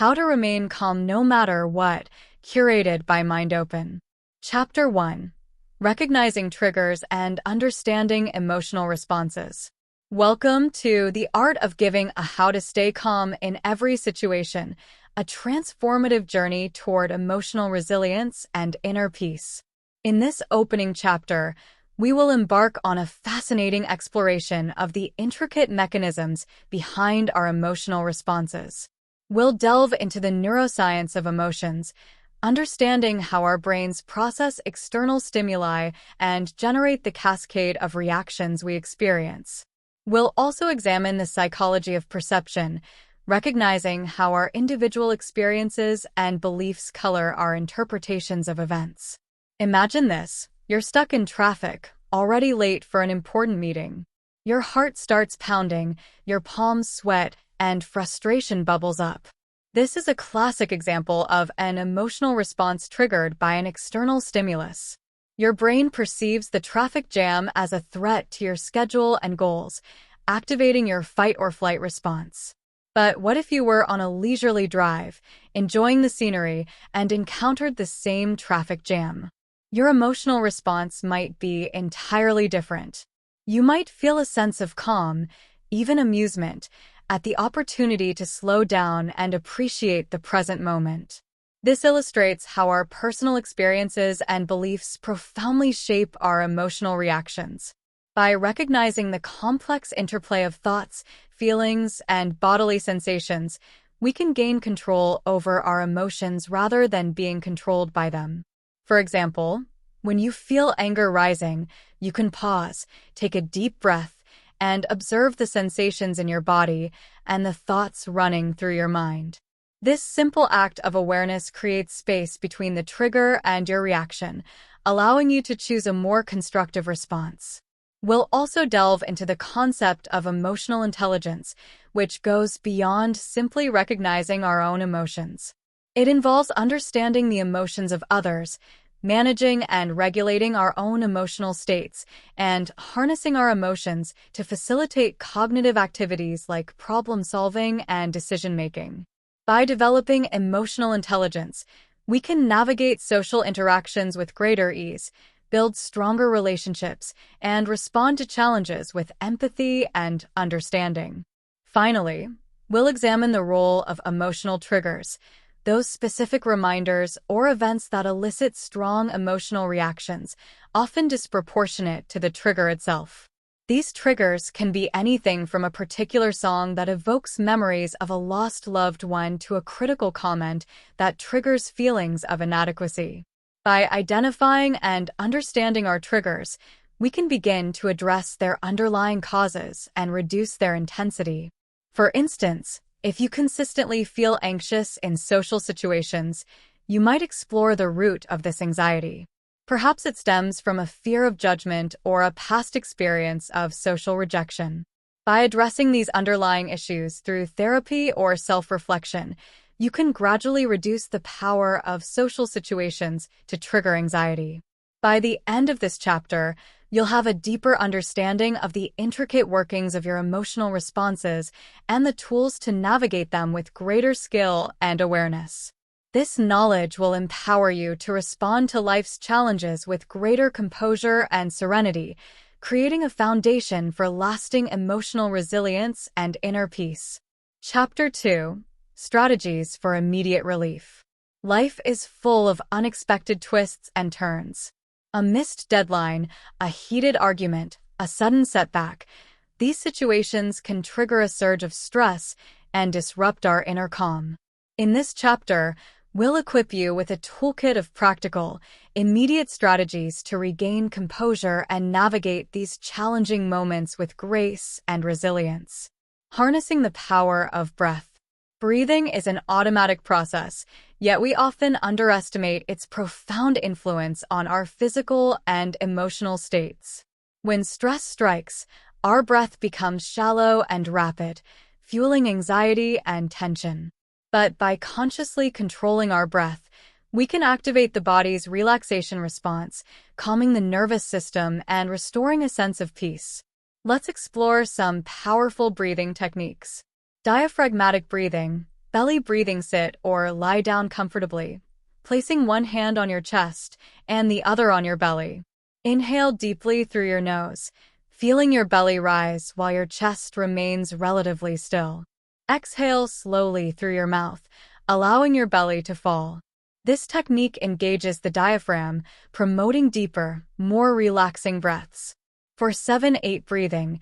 How to Remain Calm No Matter What, curated by Mind Open. Chapter 1. Recognizing Triggers and Understanding Emotional Responses. Welcome to The Art of Giving a How to Stay Calm in Every Situation, a transformative journey toward emotional resilience and inner peace. In this opening chapter, we will embark on a fascinating exploration of the intricate mechanisms behind our emotional responses. We'll delve into the neuroscience of emotions, understanding how our brains process external stimuli and generate the cascade of reactions we experience. We'll also examine the psychology of perception, recognizing how our individual experiences and beliefs color our interpretations of events. Imagine this. You're stuck in traffic, already late for an important meeting. Your heart starts pounding, your palms sweat, and frustration bubbles up. This is a classic example of an emotional response triggered by an external stimulus. Your brain perceives the traffic jam as a threat to your schedule and goals, activating your fight-or-flight response. But what if you were on a leisurely drive, enjoying the scenery, and encountered the same traffic jam? Your emotional response might be entirely different. You might feel a sense of calm, even amusement, at the opportunity to slow down and appreciate the present moment. This illustrates how our personal experiences and beliefs profoundly shape our emotional reactions. By recognizing the complex interplay of thoughts, feelings, and bodily sensations, we can gain control over our emotions rather than being controlled by them. For example, when you feel anger rising, you can pause, take a deep breath, and observe the sensations in your body and the thoughts running through your mind. This simple act of awareness creates space between the trigger and your reaction, allowing you to choose a more constructive response. We'll also delve into the concept of emotional intelligence, which goes beyond simply recognizing our own emotions. It involves understanding the emotions of others, managing and regulating our own emotional states, and harnessing our emotions to facilitate cognitive activities like problem-solving and decision-making. By developing emotional intelligence, we can navigate social interactions with greater ease, build stronger relationships, and respond to challenges with empathy and understanding. Finally, we'll examine the role of emotional triggers, those specific reminders or events that elicit strong emotional reactions, often disproportionate to the trigger itself. These triggers can be anything from a particular song that evokes memories of a lost loved one to a critical comment that triggers feelings of inadequacy. By identifying and understanding our triggers, we can begin to address their underlying causes and reduce their intensity. For instance, if you consistently feel anxious in social situations, you might explore the root of this anxiety. Perhaps it stems from a fear of judgment or a past experience of social rejection. By addressing these underlying issues through therapy or self-reflection, you can gradually reduce the power of social situations to trigger anxiety. By the end of this chapter, you'll have a deeper understanding of the intricate workings of your emotional responses and the tools to navigate them with greater skill and awareness. This knowledge will empower you to respond to life's challenges with greater composure and serenity, creating a foundation for lasting emotional resilience and inner peace. Chapter 2. Strategies for Immediate Relief. Life is full of unexpected twists and turns. A missed deadline, a heated argument, a sudden setback. These situations can trigger a surge of stress and disrupt our inner calm. In this chapter, we'll equip you with a toolkit of practical, immediate strategies to regain composure and navigate these challenging moments with grace and resilience. Harnessing the power of breath. Breathing is an automatic process, yet we often underestimate its profound influence on our physical and emotional states. When stress strikes, our breath becomes shallow and rapid, fueling anxiety and tension. But by consciously controlling our breath, we can activate the body's relaxation response, calming the nervous system and restoring a sense of peace. Let's explore some powerful breathing techniques. Diaphragmatic breathing. Belly breathing. Sit or lie down comfortably, placing one hand on your chest and the other on your belly. Inhale deeply through your nose, feeling your belly rise while your chest remains relatively still. Exhale slowly through your mouth, allowing your belly to fall. This technique engages the diaphragm, promoting deeper, more relaxing breaths. For 7-8 breathing,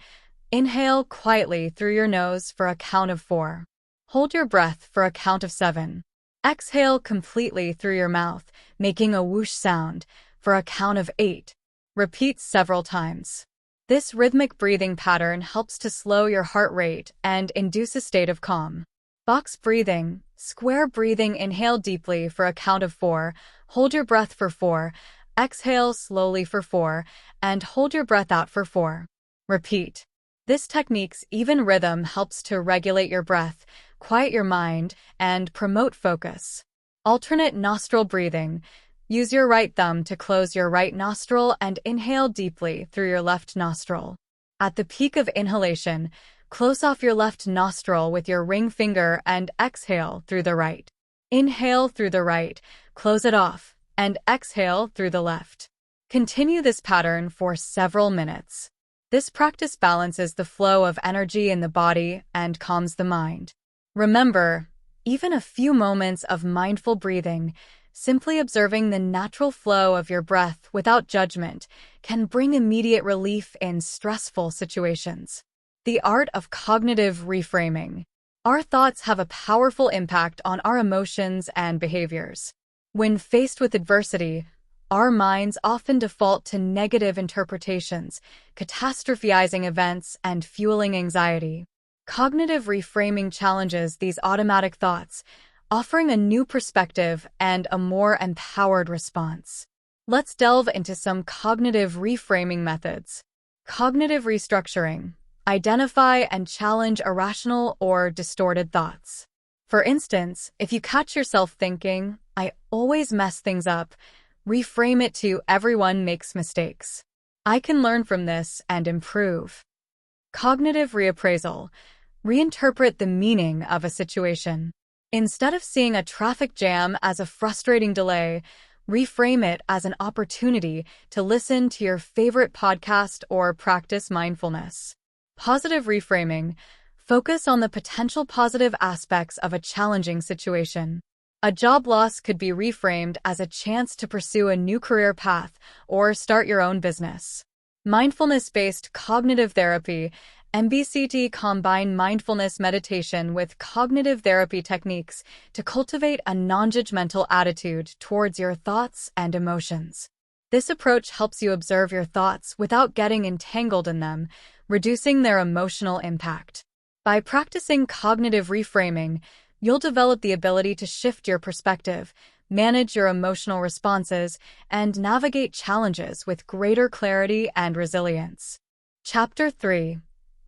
inhale quietly through your nose for a count of 4. Hold your breath for a count of 7. Exhale completely through your mouth, making a whoosh sound, for a count of 8. Repeat several times. This rhythmic breathing pattern helps to slow your heart rate and induce a state of calm. Box breathing, square breathing. Inhale deeply for a count of 4, hold your breath for 4, exhale slowly for 4, and hold your breath out for 4. Repeat. This technique's even rhythm helps to regulate your breath, quiet your mind, and promote focus. Alternate nostril breathing. Use your right thumb to close your right nostril and inhale deeply through your left nostril. At the peak of inhalation, close off your left nostril with your ring finger and exhale through the right. Inhale through the right, close it off, and exhale through the left. Continue this pattern for several minutes. This practice balances the flow of energy in the body and calms the mind. Remember, even a few moments of mindful breathing, simply observing the natural flow of your breath without judgment, can bring immediate relief in stressful situations. The art of cognitive reframing. Our thoughts have a powerful impact on our emotions and behaviors. When faced with adversity, our minds often default to negative interpretations, catastrophizing events and fueling anxiety. Cognitive reframing challenges these automatic thoughts, offering a new perspective and a more empowered response. Let's delve into some cognitive reframing methods. Cognitive restructuring. Identify and challenge irrational or distorted thoughts. For instance, if you catch yourself thinking, "I always mess things up," reframe it to "everyone makes mistakes. I can learn from this and improve." Cognitive reappraisal. Reinterpret the meaning of a situation. Instead of seeing a traffic jam as a frustrating delay, reframe it as an opportunity to listen to your favorite podcast or practice mindfulness. Positive reframing. Focus on the potential positive aspects of a challenging situation. A job loss could be reframed as a chance to pursue a new career path or start your own business. Mindfulness-based cognitive therapy. MBCT combine mindfulness meditation with cognitive therapy techniques to cultivate a non-judgmental attitude towards your thoughts and emotions. This approach helps you observe your thoughts without getting entangled in them, reducing their emotional impact. By practicing cognitive reframing, you'll develop the ability to shift your perspective, manage your emotional responses, and navigate challenges with greater clarity and resilience. Chapter 3.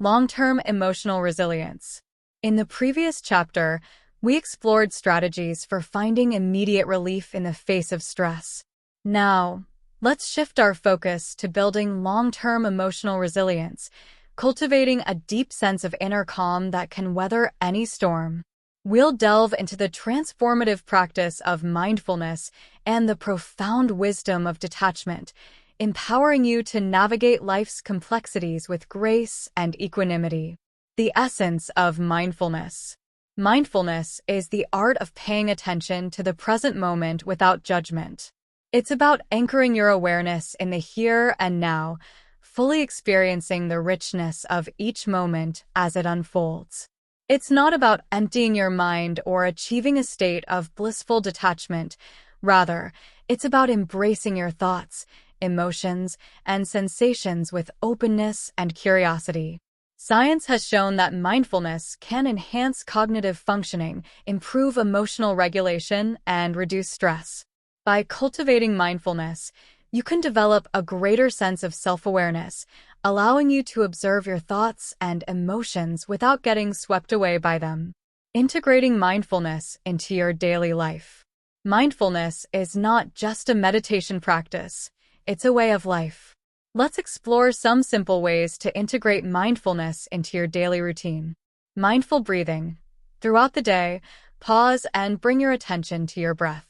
Long-term emotional resilience. In the previous chapter, we explored strategies for finding immediate relief in the face of stress. Now, let's shift our focus to building long-term emotional resilience, cultivating a deep sense of inner calm that can weather any storm. We'll delve into the transformative practice of mindfulness and the profound wisdom of detachment, empowering you to navigate life's complexities with grace and equanimity. The essence of mindfulness. Mindfulness is the art of paying attention to the present moment without judgment. It's about anchoring your awareness in the here and now, fully experiencing the richness of each moment as it unfolds. It's not about emptying your mind or achieving a state of blissful detachment. Rather, it's about embracing your thoughts, emotions, and sensations with openness and curiosity. Science has shown that mindfulness can enhance cognitive functioning, improve emotional regulation, and reduce stress. By cultivating mindfulness, you can develop a greater sense of self-awareness, allowing you to observe your thoughts and emotions without getting swept away by them. Integrating mindfulness into your daily life. Mindfulness is not just a meditation practice, it's a way of life. Let's explore some simple ways to integrate mindfulness into your daily routine. Mindful breathing. Throughout the day, Pause and bring your attention to your breath.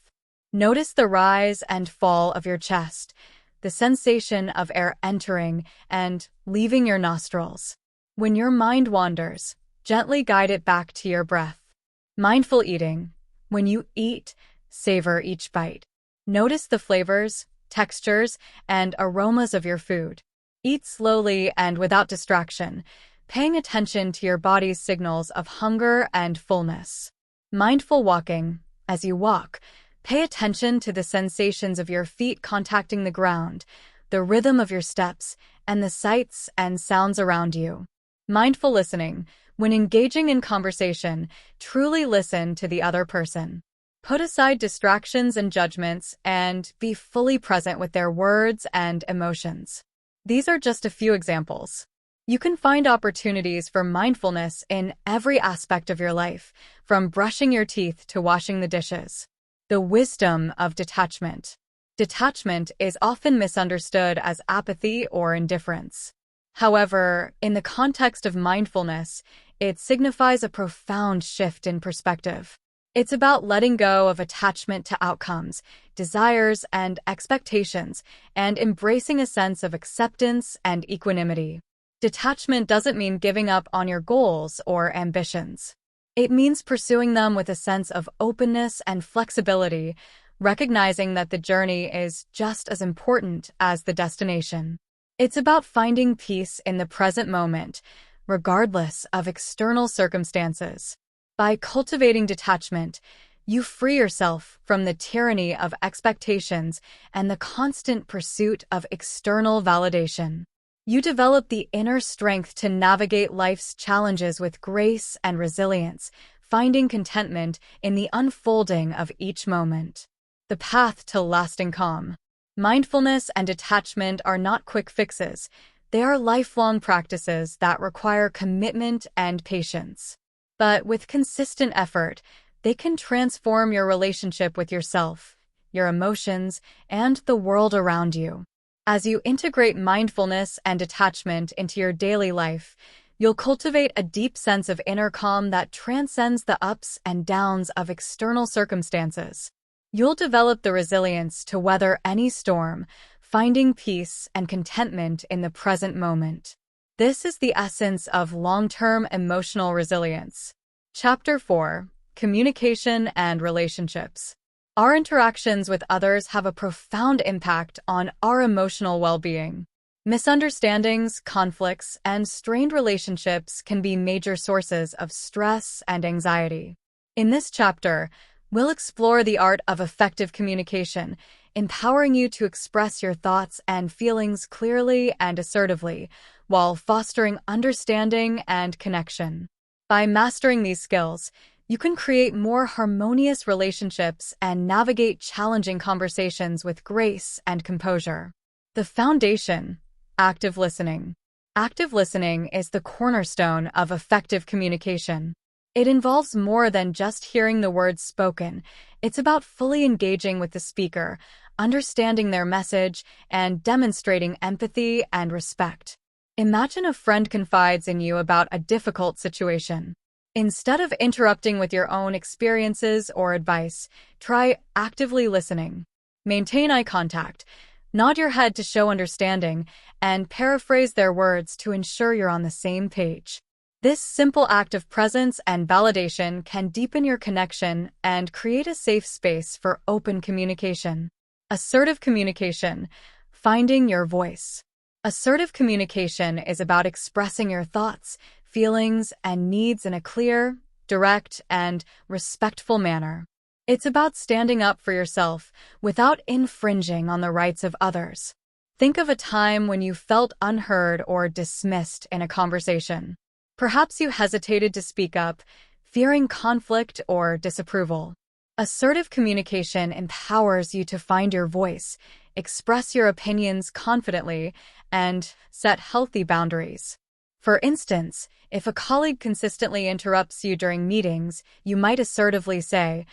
Notice the rise and fall of your chest, the sensation of air entering and leaving your nostrils. When your mind wanders, gently guide it back to your breath. Mindful eating. When you eat, savor each bite. Notice the flavors, textures, and aromas of your food. Eat slowly and without distraction, paying attention to your body's signals of hunger and fullness. Mindful walking. As you walk, pay attention to the sensations of your feet contacting the ground, the rhythm of your steps, and the sights and sounds around you. Mindful listening. When engaging in conversation, truly listen to the other person. Put aside distractions and judgments and be fully present with their words and emotions. These are just a few examples. You can find opportunities for mindfulness in every aspect of your life, from brushing your teeth to washing the dishes. The wisdom of detachment. Detachment is often misunderstood as apathy or indifference. However, in the context of mindfulness, it signifies a profound shift in perspective. It's about letting go of attachment to outcomes, desires, and expectations, and embracing a sense of acceptance and equanimity. Detachment doesn't mean giving up on your goals or ambitions. It means pursuing them with a sense of openness and flexibility, recognizing that the journey is just as important as the destination. It's about finding peace in the present moment, regardless of external circumstances. By cultivating detachment, you free yourself from the tyranny of expectations and the constant pursuit of external validation. You develop the inner strength to navigate life's challenges with grace and resilience, finding contentment in the unfolding of each moment. The path to lasting calm. Mindfulness and detachment are not quick fixes. They are lifelong practices that require commitment and patience. But with consistent effort, they can transform your relationship with yourself, your emotions, and the world around you. As you integrate mindfulness and detachment into your daily life, you'll cultivate a deep sense of inner calm that transcends the ups and downs of external circumstances. You'll develop the resilience to weather any storm, finding peace and contentment in the present moment. This is the essence of long-term emotional resilience. Chapter 4. Communication and Relationships. Our interactions with others have a profound impact on our emotional well-being. Misunderstandings, conflicts, and strained relationships can be major sources of stress and anxiety. In this chapter, we'll explore the art of effective communication, empowering you to express your thoughts and feelings clearly and assertively, while fostering understanding and connection. By mastering these skills, you can create more harmonious relationships and navigate challenging conversations with grace and composure. The foundation: active listening. Active listening is the cornerstone of effective communication. It involves more than just hearing the words spoken. It's about fully engaging with the speaker, understanding their message, and demonstrating empathy and respect. Imagine a friend confides in you about a difficult situation. Instead of interrupting with your own experiences or advice, try actively listening. Maintain eye contact, nod your head to show understanding, and paraphrase their words to ensure you're on the same page. This simple act of presence and validation can deepen your connection and create a safe space for open communication. Assertive communication: finding your voice. Assertive communication is about expressing your thoughts, feelings, and needs in a clear, direct, and respectful manner. It's about standing up for yourself without infringing on the rights of others. Think of a time when you felt unheard or dismissed in a conversation. Perhaps you hesitated to speak up, fearing conflict or disapproval. Assertive communication empowers you to find your voice, express your opinions confidently, and set healthy boundaries. For instance, if a colleague consistently interrupts you during meetings, you might assertively say,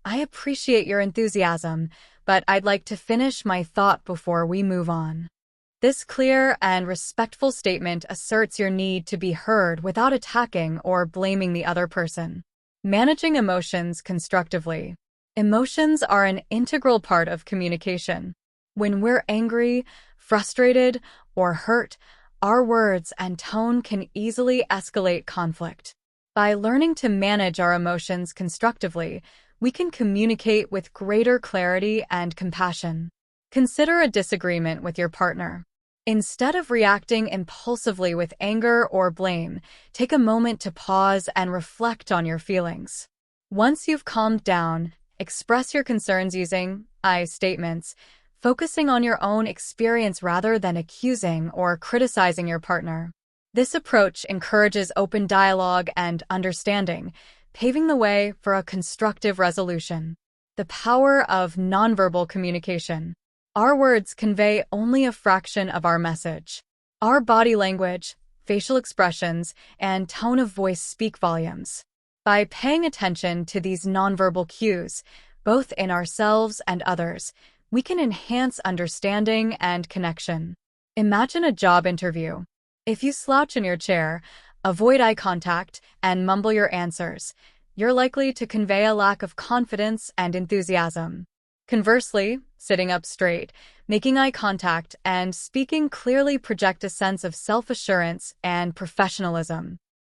"I appreciate your enthusiasm, but I'd like to finish my thought before we move on." This clear and respectful statement asserts your need to be heard without attacking or blaming the other person. Managing emotions constructively. Emotions are an integral part of communication. When we're angry, frustrated, or hurt, our words and tone can easily escalate conflict. By learning to manage our emotions constructively, we can communicate with greater clarity and compassion. Consider a disagreement with your partner. Instead of reacting impulsively with anger or blame, take a moment to pause and reflect on your feelings. Once you've calmed down, express your concerns using I statements, focusing on your own experience rather than accusing or criticizing your partner. This approach encourages open dialogue and understanding, paving the way for a constructive resolution. The power of nonverbal communication. Our words convey only a fraction of our message. Our body language, facial expressions, and tone of voice speak volumes. By paying attention to these nonverbal cues, both in ourselves and others, we can enhance understanding and connection. Imagine a job interview. If you slouch in your chair, avoid eye contact, and mumble your answers, you're likely to convey a lack of confidence and enthusiasm. Conversely, sitting up straight, making eye contact, and speaking clearly project a sense of self-assurance and professionalism.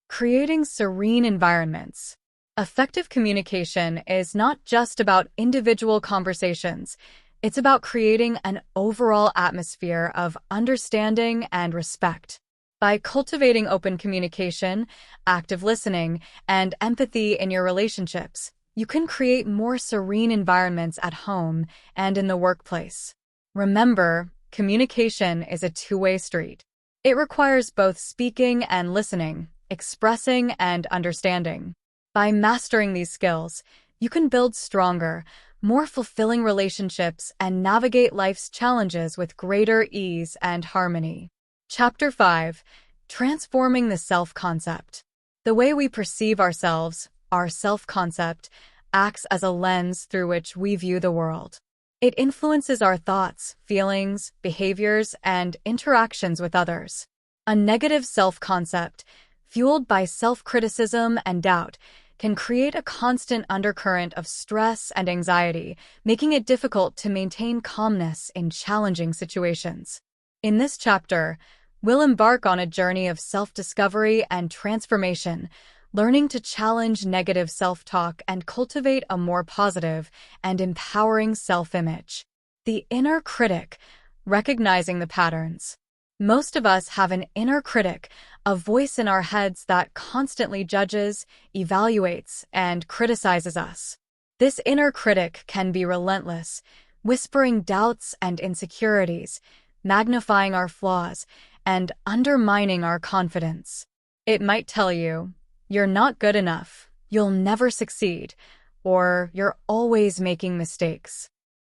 Creating serene environments. Effective communication is not just about individual conversations. It's about creating an overall atmosphere of understanding and respect. By cultivating open communication, active listening, and empathy in your relationships, you can create more serene environments at home and in the workplace. Remember, communication is a two-way street. It requires both speaking and listening, expressing and understanding. By mastering these skills, you can build stronger, more fulfilling relationships and navigate life's challenges with greater ease and harmony. Chapter 5. Transforming the Self-Concept. The way we perceive ourselves, our self-concept, acts as a lens through which we view the world. It influences our thoughts, feelings, behaviors, and interactions with others. A negative self-concept, fueled by self-criticism and doubt, can create a constant undercurrent of stress and anxiety, making it difficult to maintain calmness in challenging situations. In this chapter, we'll embark on a journey of self-discovery and transformation, learning to challenge negative self-talk and cultivate a more positive and empowering self-image. The inner critic, recognizing the patterns. Most of us have an inner critic, a voice in our heads that constantly judges, evaluates, and criticizes us. This inner critic can be relentless, whispering doubts and insecurities, magnifying our flaws, and undermining our confidence. It might tell you, "You're not good enough, you'll never succeed," or "You're always making mistakes."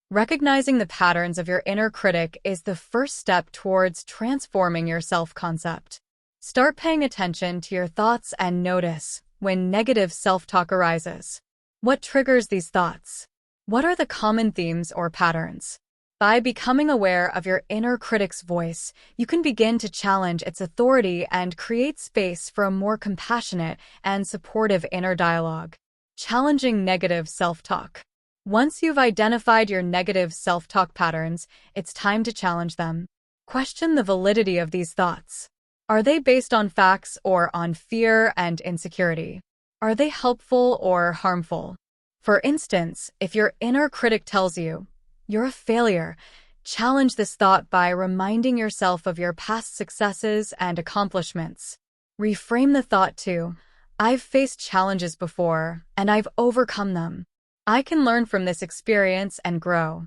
Recognizing the patterns of your inner critic is the first step towards transforming your self-concept. Start paying attention to your thoughts and notice when negative self-talk arises. What triggers these thoughts? What are the common themes or patterns? By becoming aware of your inner critic's voice, you can begin to challenge its authority and create space for a more compassionate and supportive inner dialogue. Challenging negative self-talk. Once you've identified your negative self-talk patterns, it's time to challenge them. Question the validity of these thoughts. Are they based on facts or on fear and insecurity? Are they helpful or harmful? For instance, if your inner critic tells you, "You're a failure," challenge this thought by reminding yourself of your past successes and accomplishments. Reframe the thought to, "I've faced challenges before, and I've overcome them. I can learn from this experience and grow."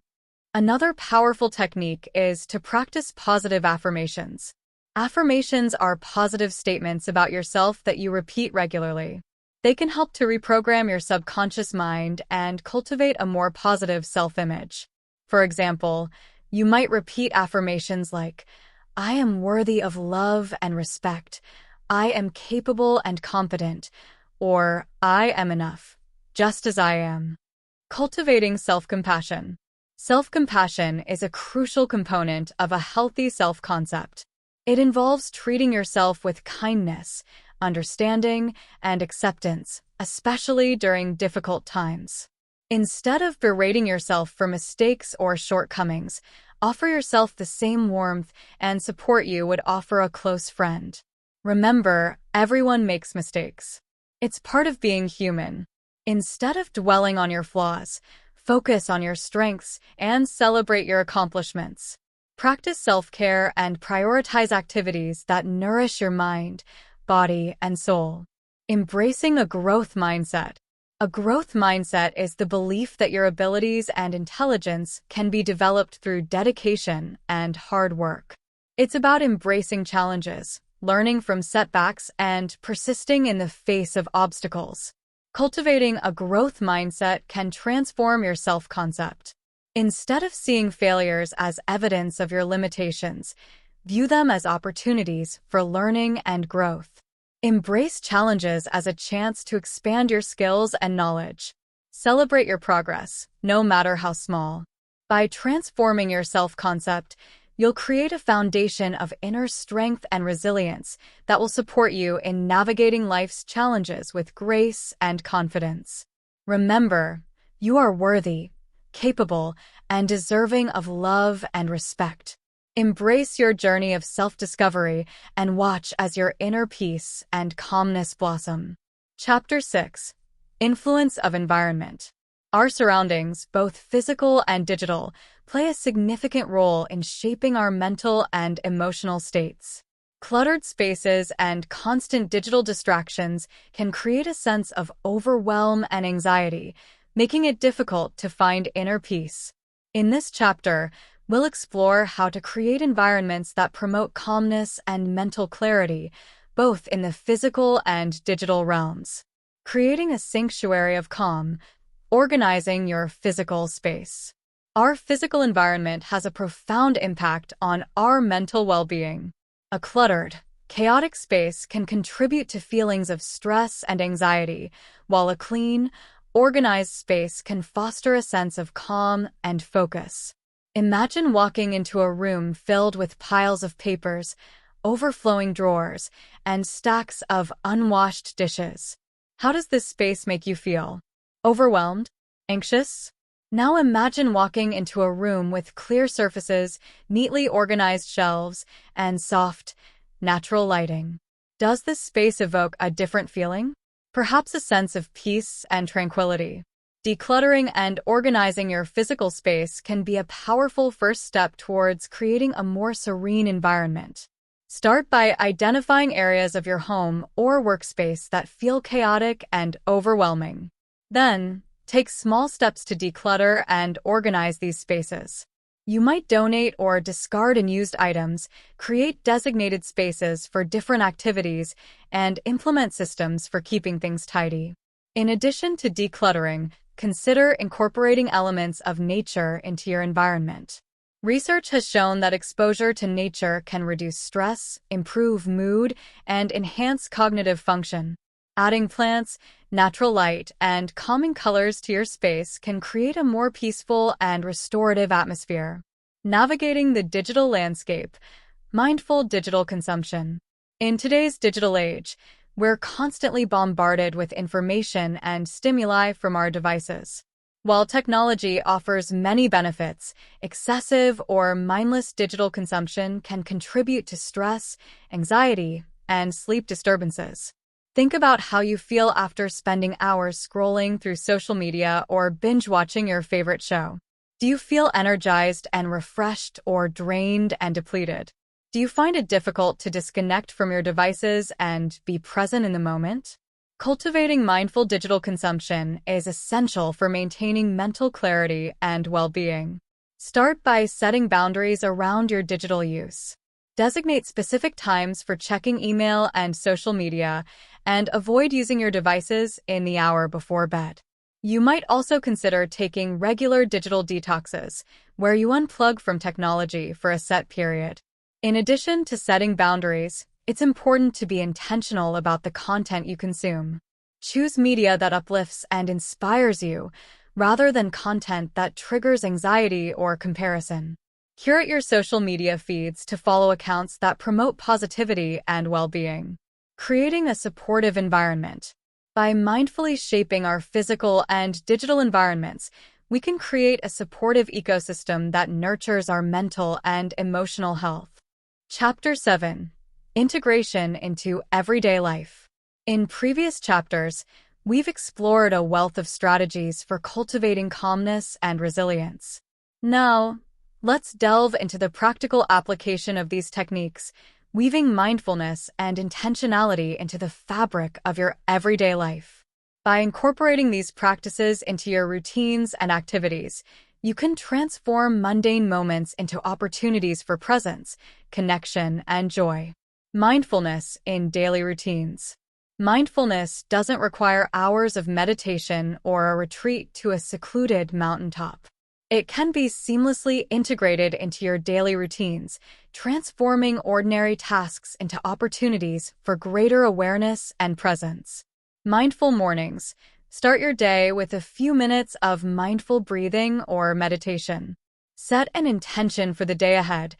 Another powerful technique is to practice positive affirmations. Affirmations are positive statements about yourself that you repeat regularly. They can help to reprogram your subconscious mind and cultivate a more positive self-image. For example, you might repeat affirmations like, "I am worthy of love and respect," "I am capable and competent," or "I am enough, just as I am." Cultivating self-compassion. Self-compassion is a crucial component of a healthy self-concept. It involves treating yourself with kindness, understanding, and acceptance, especially during difficult times. Instead of berating yourself for mistakes or shortcomings, offer yourself the same warmth and support you would offer a close friend. Remember, everyone makes mistakes. It's part of being human. Instead of dwelling on your flaws, focus on your strengths and celebrate your accomplishments. Practice self-care and prioritize activities that nourish your mind, body, and soul. Embracing a growth mindset. A growth mindset is the belief that your abilities and intelligence can be developed through dedication and hard work. It's about embracing challenges, learning from setbacks, and persisting in the face of obstacles. Cultivating a growth mindset can transform your self-concept. Instead of seeing failures as evidence of your limitations, view them as opportunities for learning and growth. Embrace challenges as a chance to expand your skills and knowledge. Celebrate your progress, no matter how small. By transforming your self-concept, you'll create a foundation of inner strength and resilience that will support you in navigating life's challenges with grace and confidence. Remember, you are worthy, capable, and deserving of love and respect. Embrace your journey of self-discovery and watch as your inner peace and calmness blossom. Chapter 6. Influence of environment. Our surroundings, both physical and digital, play a significant role in shaping our mental and emotional states. Cluttered spaces and constant digital distractions can create a sense of overwhelm and anxiety, making it difficult to find inner peace. In this chapter, we'll explore how to create environments that promote calmness and mental clarity, both in the physical and digital realms. Creating a sanctuary of calm. Organizing your physical space. Our physical environment has a profound impact on our mental well-being. A cluttered, chaotic space can contribute to feelings of stress and anxiety, while a clean, organized space can foster a sense of calm and focus. Imagine walking into a room filled with piles of papers, overflowing drawers, and stacks of unwashed dishes. How does this space make you feel? Overwhelmed? Anxious? Now imagine walking into a room with clear surfaces, neatly organized shelves, and soft, natural lighting. Does this space evoke a different feeling? Perhaps a sense of peace and tranquility. Decluttering and organizing your physical space can be a powerful first step towards creating a more serene environment. Start by identifying areas of your home or workspace that feel chaotic and overwhelming. Then, take small steps to declutter and organize these spaces. You might donate or discard unused items, create designated spaces for different activities, and implement systems for keeping things tidy. In addition to decluttering, consider incorporating elements of nature into your environment. Research has shown that exposure to nature can reduce stress, improve mood, and enhance cognitive function. Adding plants, natural light, and calming colors to your space can create a more peaceful and restorative atmosphere. Navigating the digital landscape. Mindful digital consumption. In today's digital age, we're constantly bombarded with information and stimuli from our devices. While technology offers many benefits, excessive or mindless digital consumption can contribute to stress, anxiety, and sleep disturbances. Think about how you feel after spending hours scrolling through social media or binge-watching your favorite show. Do you feel energized and refreshed or drained and depleted? Do you find it difficult to disconnect from your devices and be present in the moment? Cultivating mindful digital consumption is essential for maintaining mental clarity and well-being. Start by setting boundaries around your digital use. Designate specific times for checking email and social media, and avoid using your devices in the hour before bed. You might also consider taking regular digital detoxes, where you unplug from technology for a set period. In addition to setting boundaries, it's important to be intentional about the content you consume. Choose media that uplifts and inspires you, rather than content that triggers anxiety or comparison. Curate your social media feeds to follow accounts that promote positivity and well-being. Creating a supportive environment. By mindfully shaping our physical and digital environments, we can create a supportive ecosystem that nurtures our mental and emotional health. Chapter 7. Integration into Everyday Life. In previous chapters, we've explored a wealth of strategies for cultivating calmness and resilience. Now, let's delve into the practical application of these techniques, weaving mindfulness and intentionality into the fabric of your everyday life. By incorporating these practices into your routines and activities, you can transform mundane moments into opportunities for presence, connection, and joy. Mindfulness in daily routines. Mindfulness doesn't require hours of meditation or a retreat to a secluded mountaintop. It can be seamlessly integrated into your daily routines, transforming ordinary tasks into opportunities for greater awareness and presence. Mindful mornings. Start your day with a few minutes of mindful breathing or meditation. Set an intention for the day ahead,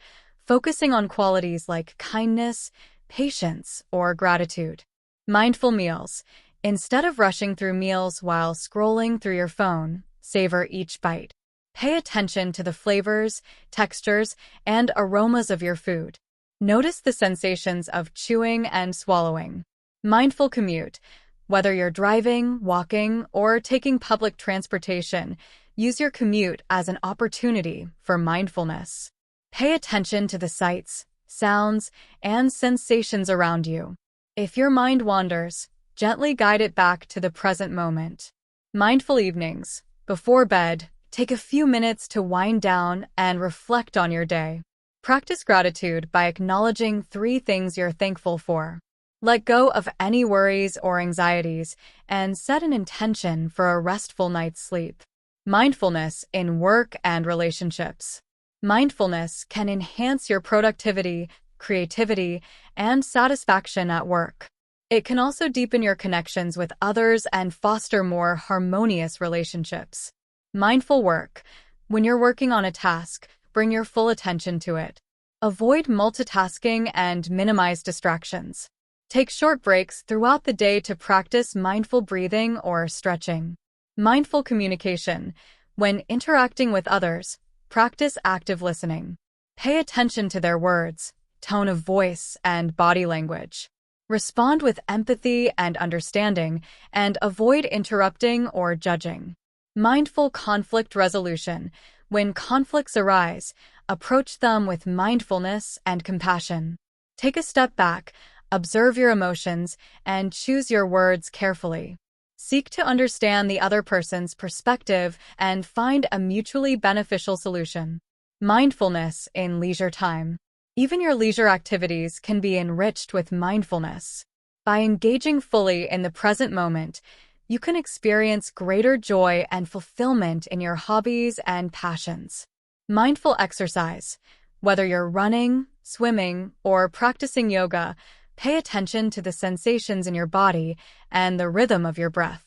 focusing on qualities like kindness, patience, or gratitude. Mindful meals. Instead of rushing through meals while scrolling through your phone, savor each bite. Pay attention to the flavors, textures, and aromas of your food. Notice the sensations of chewing and swallowing. Mindful commute. Whether you're driving, walking, or taking public transportation, use your commute as an opportunity for mindfulness. Pay attention to the sights, sounds, and sensations around you. If your mind wanders, gently guide it back to the present moment. Mindful evenings. Before bed, take a few minutes to wind down and reflect on your day. Practice gratitude by acknowledging 3 things you're thankful for. Let go of any worries or anxieties and set an intention for a restful night's sleep. Mindfulness in work and relationships. Mindfulness can enhance your productivity, creativity, and satisfaction at work. It can also deepen your connections with others and foster more harmonious relationships. Mindful work. When you're working on a task, bring your full attention to it. Avoid multitasking and minimize distractions. Take short breaks throughout the day to practice mindful breathing or stretching. Mindful communication. When interacting with others, practice active listening. Pay attention to their words, tone of voice, and body language. Respond with empathy and understanding, and avoid interrupting or judging. Mindful conflict resolution. When conflicts arise, approach them with mindfulness and compassion. Take a step back, observe your emotions, and choose your words carefully. Seek to understand the other person's perspective and find a mutually beneficial solution. Mindfulness in leisure time. Even your leisure activities can be enriched with mindfulness. By engaging fully in the present moment, you can experience greater joy and fulfillment in your hobbies and passions. Mindful exercise. Whether you're running, swimming, or practicing yoga, pay attention to the sensations in your body and the rhythm of your breath.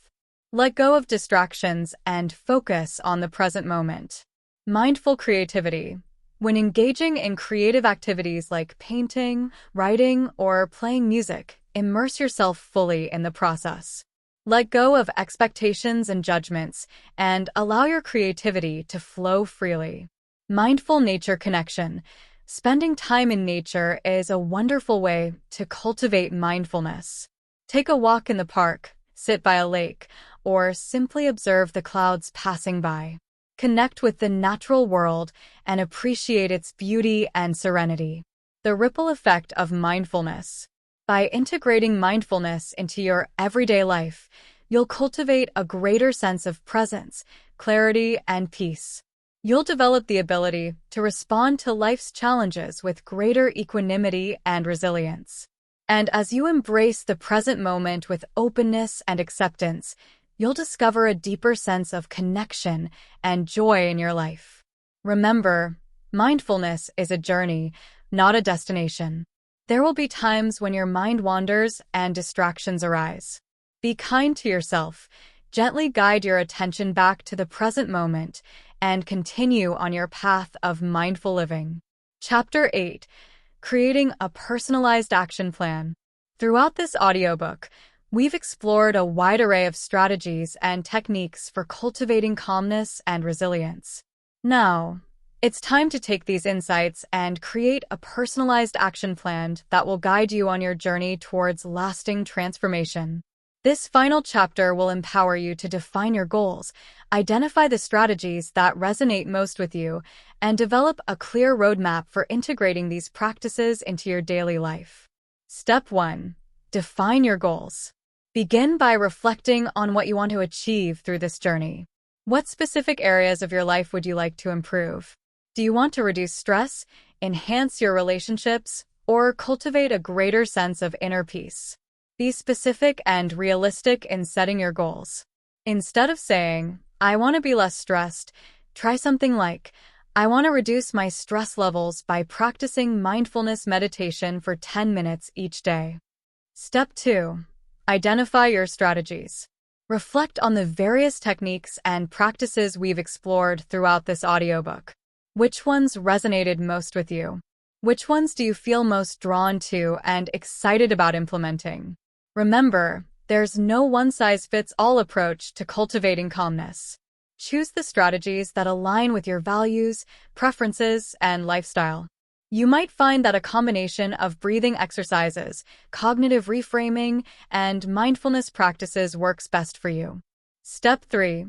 Let go of distractions and focus on the present moment. Mindful creativity. When engaging in creative activities like painting, writing, or playing music, immerse yourself fully in the process. Let go of expectations and judgments, and allow your creativity to flow freely. Mindful nature connection. Spending time in nature is a wonderful way to cultivate mindfulness. Take a walk in the park, sit by a lake, or simply observe the clouds passing by. Connect with the natural world and appreciate its beauty and serenity. The ripple effect of mindfulness. By integrating mindfulness into your everyday life, you'll cultivate a greater sense of presence, clarity, and peace. You'll develop the ability to respond to life's challenges with greater equanimity and resilience. And as you embrace the present moment with openness and acceptance, you'll discover a deeper sense of connection and joy in your life. Remember, mindfulness is a journey, not a destination. There will be times when your mind wanders and distractions arise. Be kind to yourself, gently guide your attention back to the present moment, and continue on your path of mindful living. Chapter 8. Creating a Personalized Action Plan. Throughout this audiobook, we've explored a wide array of strategies and techniques for cultivating calmness and resilience. Now, it's time to take these insights and create a personalized action plan that will guide you on your journey towards lasting transformation. This final chapter will empower you to define your goals, identify the strategies that resonate most with you, and develop a clear roadmap for integrating these practices into your daily life. Step 1. Define your goals. Begin by reflecting on what you want to achieve through this journey. What specific areas of your life would you like to improve? Do you want to reduce stress, enhance your relationships, or cultivate a greater sense of inner peace? Be specific and realistic in setting your goals. Instead of saying, "I want to be less stressed," try something like, "I want to reduce my stress levels by practicing mindfulness meditation for 10 minutes each day." Step 2. Identify your strategies. Reflect on the various techniques and practices we've explored throughout this audiobook. Which ones resonated most with you? Which ones do you feel most drawn to and excited about implementing? Remember, there's no one-size-fits-all approach to cultivating calmness. Choose the strategies that align with your values, preferences, and lifestyle. You might find that a combination of breathing exercises, cognitive reframing, and mindfulness practices works best for you. Step 3.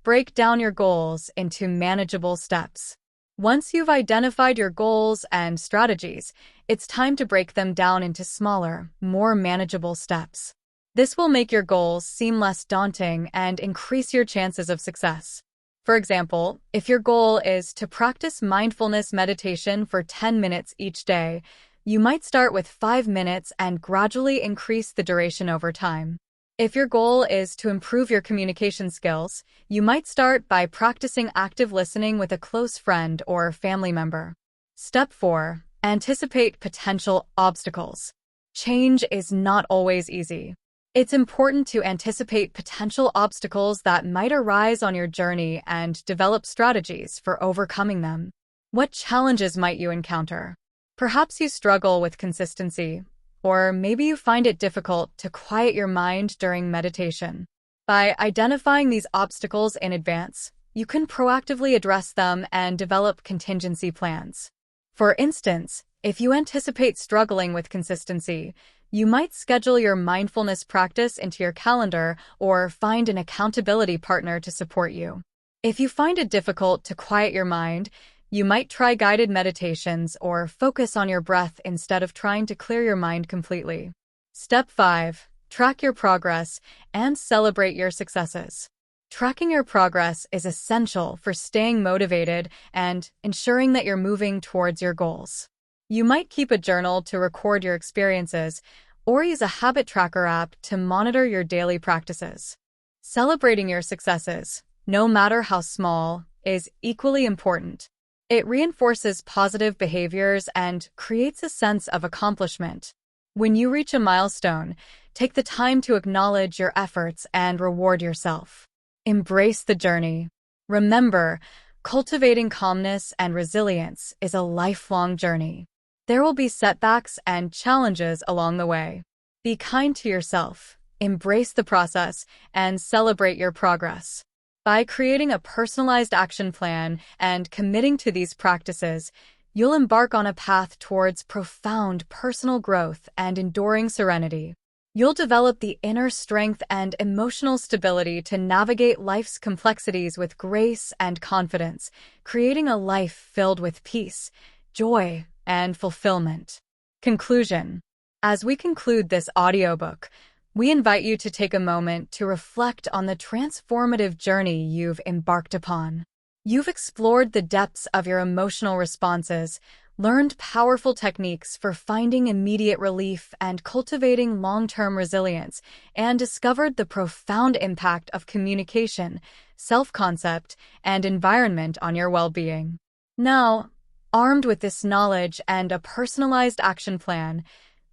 Break down your goals into manageable steps. Once you've identified your goals and strategies, it's time to break them down into smaller, more manageable steps. This will make your goals seem less daunting and increase your chances of success. For example, if your goal is to practice mindfulness meditation for 10 minutes each day, you might start with 5 minutes and gradually increase the duration over time. If your goal is to improve your communication skills, you might start by practicing active listening with a close friend or family member. Step 4. Anticipate potential obstacles. Change is not always easy. It's important to anticipate potential obstacles that might arise on your journey and develop strategies for overcoming them. What challenges might you encounter? Perhaps you struggle with consistency, or maybe you find it difficult to quiet your mind during meditation. By identifying these obstacles in advance, you can proactively address them and develop contingency plans. For instance, if you anticipate struggling with consistency, you might schedule your mindfulness practice into your calendar or find an accountability partner to support you. If you find it difficult to quiet your mind, you might try guided meditations or focus on your breath instead of trying to clear your mind completely. Step 5. Track your progress and celebrate your successes. Tracking your progress is essential for staying motivated and ensuring that you're moving towards your goals. You might keep a journal to record your experiences or use a habit tracker app to monitor your daily practices. Celebrating your successes, no matter how small, is equally important. It reinforces positive behaviors and creates a sense of accomplishment. When you reach a milestone, take the time to acknowledge your efforts and reward yourself. Embrace the journey. Remember, cultivating calmness and resilience is a lifelong journey. There will be setbacks and challenges along the way. Be kind to yourself, embrace the process, and celebrate your progress. By creating a personalized action plan and committing to these practices, you'll embark on a path towards profound personal growth and enduring serenity. You'll develop the inner strength and emotional stability to navigate life's complexities with grace and confidence, creating a life filled with peace, joy, and fulfillment. Conclusion. As we conclude this audiobook, we invite you to take a moment to reflect on the transformative journey you've embarked upon. You've explored the depths of your emotional responses, learned powerful techniques for finding immediate relief and cultivating long-term resilience, and discovered the profound impact of communication, self-concept, and environment on your well-being. Now, armed with this knowledge and a personalized action plan,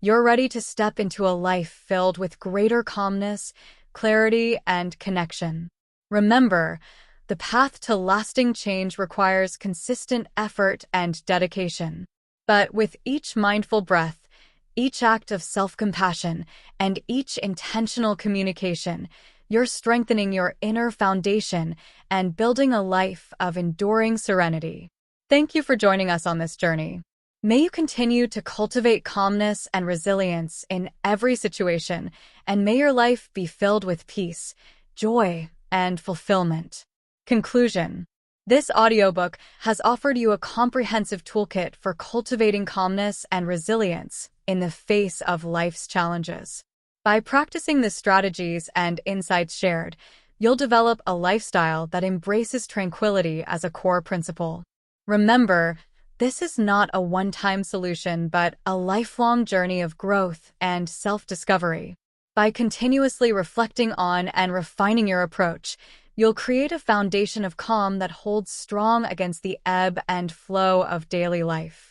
you're ready to step into a life filled with greater calmness, clarity, and connection. Remember, the path to lasting change requires consistent effort and dedication. But with each mindful breath, Each act of self-compassion and each intentional communication, you're strengthening your inner foundation and building a life of enduring serenity. Thank you for joining us on this journey. May you continue to cultivate calmness and resilience in every situation, and may your life be filled with peace, joy, and fulfillment. Conclusion. This audiobook has offered you a comprehensive toolkit for cultivating calmness and resilience in the face of life's challenges. By practicing the strategies and insights shared, you'll develop a lifestyle that embraces tranquility as a core principle. Remember, this is not a one-time solution, but a lifelong journey of growth and self-discovery. By continuously reflecting on and refining your approach, you'll create a foundation of calm that holds strong against the ebb and flow of daily life.